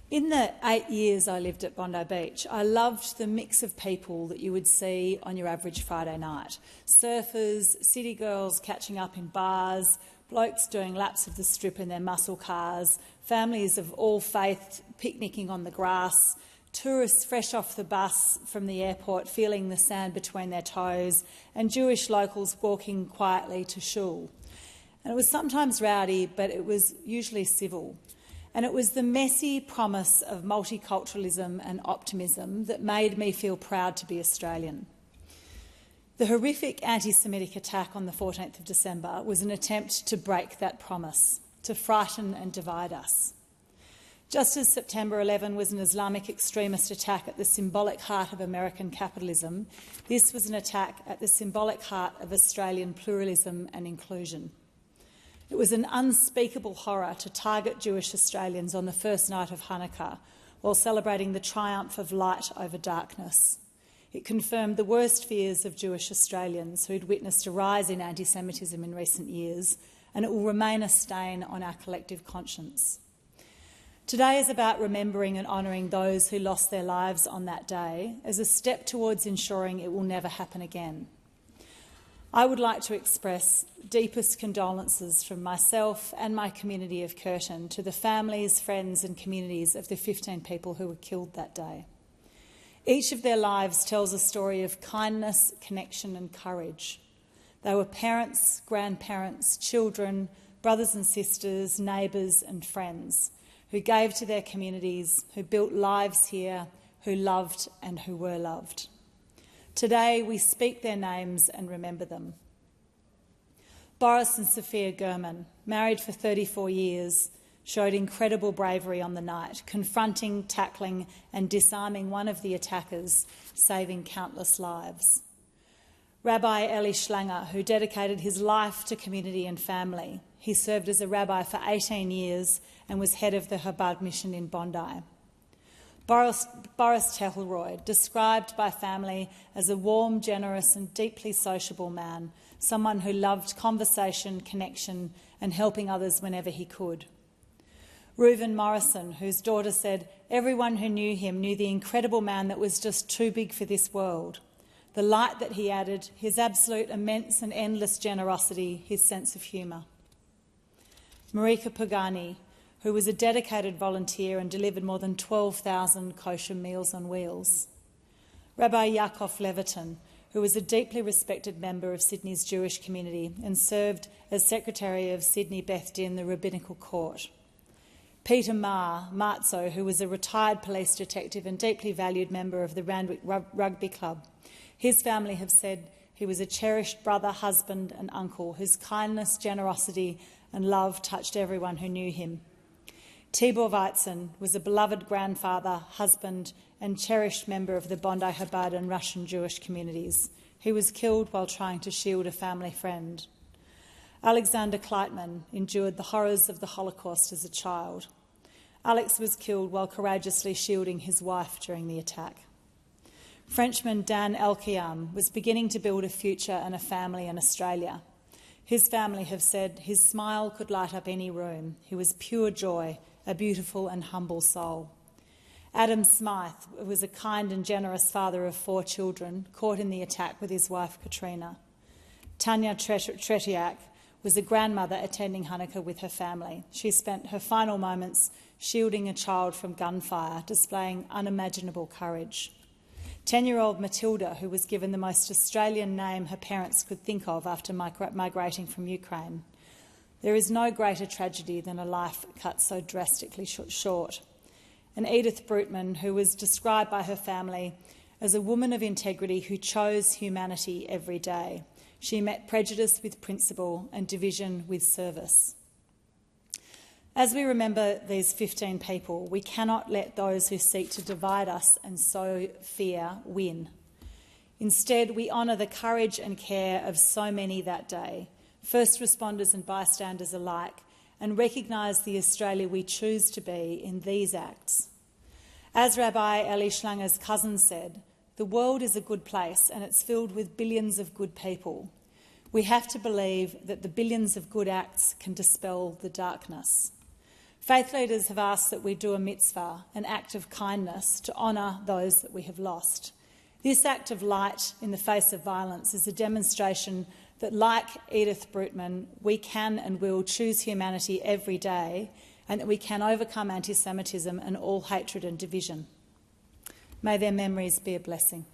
In the 8 years I lived at Bondi Beach, I loved the mix of people that you would see on your average Friday night. Surfers, city girls catching up in bars, blokes doing laps of the strip in their muscle cars, families of all faiths picnicking on the grass, tourists fresh off the bus from the airport feeling the sand between their toes, and Jewish locals walking quietly to shul. And it was sometimes rowdy, but it was usually civil. And it was the messy promise of multiculturalism and optimism that made me feel proud to be Australian. The horrific anti-Semitic attack on the 14th of December was an attempt to break that promise, to frighten and divide us. Just as September 11 was an Islamic extremist attack at the symbolic heart of American capitalism, this was an attack at the symbolic heart of Australian pluralism and inclusion. It was an unspeakable horror to target Jewish Australians on the first night of Hanukkah while celebrating the triumph of light over darkness. It confirmed the worst fears of Jewish Australians who'd witnessed a rise in anti-Semitism in recent years, and it will remain a stain on our collective conscience. Today is about remembering and honouring those who lost their lives on that day as a step towards ensuring it will never happen again. I would like to express deepest condolences from myself and my community of Curtin to the families, friends and communities of the 15 people who were killed that day. Each of their lives tells a story of kindness, connection and courage. They were parents, grandparents, children, brothers and sisters, neighbours and friends who gave to their communities, who built lives here, who loved and who were loved. Today we speak their names and remember them. Boris and Sophia Gurman, married for 34 years, showed incredible bravery on the night, confronting, tackling and disarming one of the attackers, saving countless lives. Rabbi Eli Schlanger, who dedicated his life to community and family. He served as a rabbi for 18 years and was head of the Chabad mission in Bondi. Boris Tehelroyd, described by family as a warm, generous and deeply sociable man, someone who loved conversation, connection and helping others whenever he could. Reuven Morrison, whose daughter said everyone who knew him knew the incredible man that was just too big for this world. The light that he added, his absolute immense and endless generosity, his sense of humour. Marika Pagani, who was a dedicated volunteer and delivered more than 12,000 kosher meals on wheels. Rabbi Yaakov Leviton, who was a deeply respected member of Sydney's Jewish community and served as Secretary of Sydney Beth Din, the Rabbinical Court. Peter Marzo, who was a retired police detective and deeply valued member of the Randwick Rugby Club. His family have said he was a cherished brother, husband and uncle whose kindness, generosity and love touched everyone who knew him. Tibor Weizen was a beloved grandfather, husband and cherished member of the Bondi Chabad and Russian Jewish communities. He was killed while trying to shield a family friend. Alexander Kleitman endured the horrors of the Holocaust as a child. Alex was killed while courageously shielding his wife during the attack. Frenchman Dan Elkiam was beginning to build a future and a family in Australia. His family have said his smile could light up any room. He was pure joy, a beautiful and humble soul. Adam Smythe was a kind and generous father of 4 children, caught in the attack with his wife Katrina. Tanya Tretiak was a grandmother attending Hanukkah with her family. She spent her final moments shielding a child from gunfire, displaying unimaginable courage. 10-year-old Matilda, who was given the most Australian name her parents could think of after migrating from Ukraine. There is no greater tragedy than a life cut so drastically short. And Edith Brutman, who was described by her family as a woman of integrity who chose humanity every day. She met prejudice with principle and division with service. As we remember these 15 people, we cannot let those who seek to divide us and sow fear win. Instead, we honour the courage and care of so many that day, first responders and bystanders alike, and recognise the Australia we choose to be in these acts. As Rabbi Eli Schlanger's cousin said, the world is a good place and it's filled with billions of good people. We have to believe that the billions of good acts can dispel the darkness. Faith leaders have asked that we do a mitzvah, an act of kindness, to honour those that we have lost. This act of light in the face of violence is a demonstration that, like Edith Brutman, we can and will choose humanity every day, and that we can overcome anti-Semitism and all hatred and division. May their memories be a blessing.